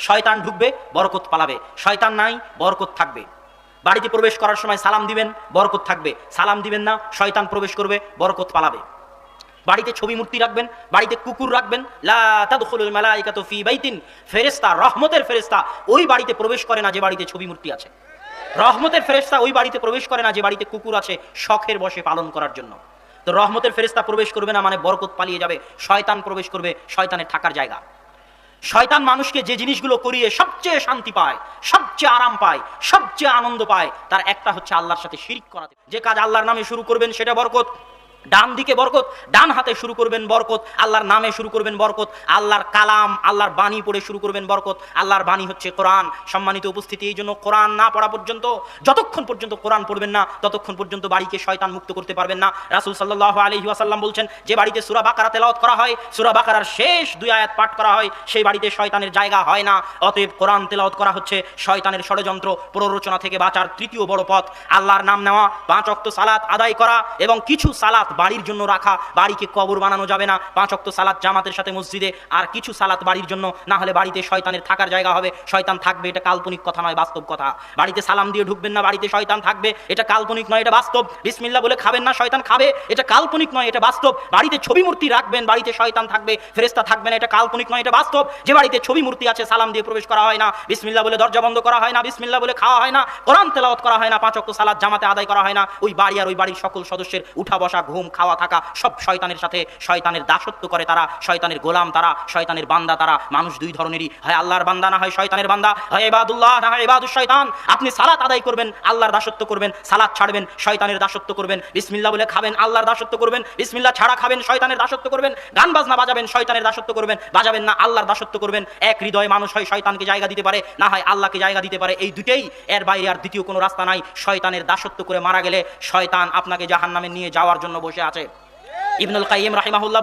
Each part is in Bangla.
শয়তান ঢুকবে, বরকত পালাবে। শয়তান নাই, বরকত থাকবে। বাড়িতে প্রবেশ করার সময় সালাম দিবেন, বরকত থাকবে। সালাম দিবেন না, শয়তান প্রবেশ করবে, বরকত পালাবে। বাড়িতে ছবি মূর্তি রাখবেন, বাড়িতে কুকুর রাখবেন, লা তাদখুলুল মালাইকাতু ফি বাইতিন, ফেরেশতা, রহমতের ফেরেশতা ওই বাড়িতে প্রবেশ করে না যে বাড়িতে ছবি মূর্তি আছে। রহমতের ফেরেশতা ওই বাড়িতে প্রবেশ করে না যে বাড়িতে কুকুর আছে শখের বশে পালন করার জন্য। তো রহমতের ফেরেশতা প্রবেশ করবে না মানে বরকত পালিয়ে যাবে। শয়তান প্রবেশ করবে, শয়তানের থাকার জায়গা। শয়তান মানুষকে যে জিনিসগুলো করিয়ে সবচেয়ে শান্তি পায়, সবচেয়ে আরাম পায়, সবচেয়ে আনন্দ পায়, তার একটা হচ্ছে আল্লাহর সাথে শিরিক করাতে। যে কাজ আল্লাহর নামে শুরু করবেন সেটা বরকত। ডান দিকে বরকত, ডান হাতে শুরু করবেন বরকত, আল্লাহর নামে শুরু করবেন বরকত, আল্লাহর কালাম, আল্লাহর বাণী পড়ে শুরু করবেন বরকত। আল্লাহর বাণী হচ্ছে কোরআন। সম্মানিত উপস্থিতি, এই জন্য কোরআন না পড়া পর্যন্ত, যতক্ষণ পর্যন্ত কোরআন পড়বেন না ততক্ষণ পর্যন্ত বাড়িকে শয়তান মুক্ত করতে পারবেন না। রাসূল সাল্লাল্লাহু আলাইহি ওয়াসাল্লাম বলছেন, যে বাড়িতে সূরা বাকারা তেলাওয়াত করা হয়, সূরা বাকারার শেষ 2 আয়াত পাঠ করা হয়, সেই বাড়িতে শয়তানের জায়গা হয় না। অতএব কোরআন তেলাওয়াত করা হচ্ছে শয়তানের ষড়যন্ত্র প্ররোচনা থেকে বাঁচার তৃতীয় বড় পথ। আল্লাহর নাম নেওয়া, 5 ওয়াক্ত সালাত আদায় করা এবং কিছু সালাত বাড়ির জন্য রাখা। বাড়িকে কবর বানানো যাবে না। 5 ওয়াক্ত সালাত জামাতের সাথে মসজিদে, আর কিছু সালাত বাড়ির জন্য, না হলে বাড়িতে শয়তানের থাকার জায়গা হবে। শয়তান থাকবে, এটা কাল্পনিক কথা নয়, বাস্তব কথা। বাড়িতে সালাম দিয়ে ঢুকবেন না, বাড়িতে শয়তান থাকবে, এটা কাল্পনিক নয়, এটা বাস্তব। বিসমিল্লাহ বলে খাবেন না, শয়তান খাবে, এটা কাল্পনিক নয়, এটা বাস্তব। বাড়িতে ছবি মূর্তি রাখবেন, বাড়িতে শয়তান থাকবে, ফেরেশতা থাকবে না, এটা কাল্পনিক নয়, এটা বাস্তব। যে বাড়িতে ছবি মূর্তি আছে সালাম দিয়ে প্রবেশ করা হয় না, বিসমিল্লাহ বলে দরজা বন্ধ করা হয় না, বিসমিল্লাহ বলে খাওয়া হয় না, কোরআন তেলাওয়াত করা হয় না, 5 ওয়াক্ত সালাত জামাতে আদায় করা হয় না, ওই বাড়ি আর ওই বাড়ির সকল সদস্যের উঠা বসা, ঘুম, খাওয়া, থাকা সব শয়তানের সাথে, শয়তানের দাসত্ব করে তারা, শয়তানের গোলাম তারা, শয়তানের বান্দা তারা। মানুষ দুই ধরনেরই, হয় আল্লাহর বান্দা না হয় শয়তানের বান্দা, হয় ইবাদুল্লাহ না হয় ইবাদুশ শয়তান। আপনি সালাত আদায় করবেন, আল্লাহর দাসত্ব করবেন, সালাত ছাড়বেন, শয়তানের দাসত্ব করবেন। বিসমিল্লাহ বলে খাবেন, আল্লাহর দাসত্ব করবেন, বিসমিল্লাহ ছাড়া খাবেন, শয়তানের দাসত্ব করবেন। গান বাজনা বাজাবেন, শয়তানের দাসত্ব করবেন, বাজাবেন না, আল্লাহর দাসত্ব করবেন। এক হৃদয় মানুষ হয় শয়তানকে জায়গা দিতে পারে, না হয় আল্লাহকে জায়গা দিতে পারে। এই দুটেই, এর বাইরে আর দ্বিতীয় কোনো রাস্তা নাই। শয়তানের দাসত্ব করে মারা গেলে শয়তান আপনাকে জাহান্নামে নিয়ে যাওয়ার জন্য বসে আছে। ইবনুল কাইয়িম রাহিমাহুল্লাহ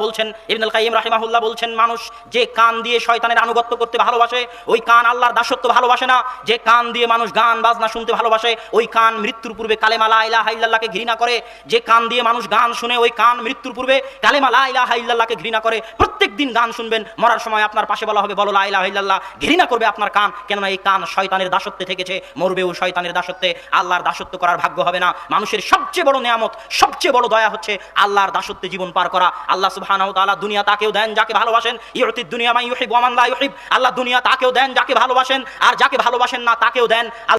বলছেন, মানুষ যে কান দিয়ে শয়তানের আনুগত্য করতে ভালোবাসে, ওই কান আল্লাহর দাসত্ব ভালোবাসে না। যে কান দিয়ে মানুষ গান বাজনা শুনতে ভালোবাসে, ওই কান মৃত্যুর পূর্বে কালেমা লা ইলাহা ইল্লাল্লাহকে ঘৃণা করে। যে কান দিয়ে মানুষ গান শুনে, ওই কান মৃত্যুর পূর্বে কালেমা লা ইলাহা ইল্লাল্লাহকে ঘৃণা করে। প্রত্যেক দিন গান শুনবেন, মরার সময় আপনার পাশে বলা হবে বলো লা ইলাহা ইল্লাল্লাহ, ঘৃণা করবে আপনার কান, কেননা এই কান শয়তানের দাসত্বে থেকেছে, মরবেও শয়তানের দাসত্বে। আল্লাহর দাসত্ব করার ভাগ্য হবে না। মানুষের সবচেয়ে বড় নিয়ামত, সবচেয়ে বড় দয়া হচ্ছে আল্লাহর দাসত্বে জীবন পার করা। আল্লাহ সুবহানাহু ওয়া তাআলা দুনিয়া তাকেও দেন যাকে ভালোবাসেন, ইউতিদ দুনিয়া মান ইউহিব ওয়া মান লা ইউহিব। আল্লাহ দুনিয়া তাকেও দেন যাকে ভালোবাসেন, আর যাকে ভালোবাসেন না তাকেও দেন।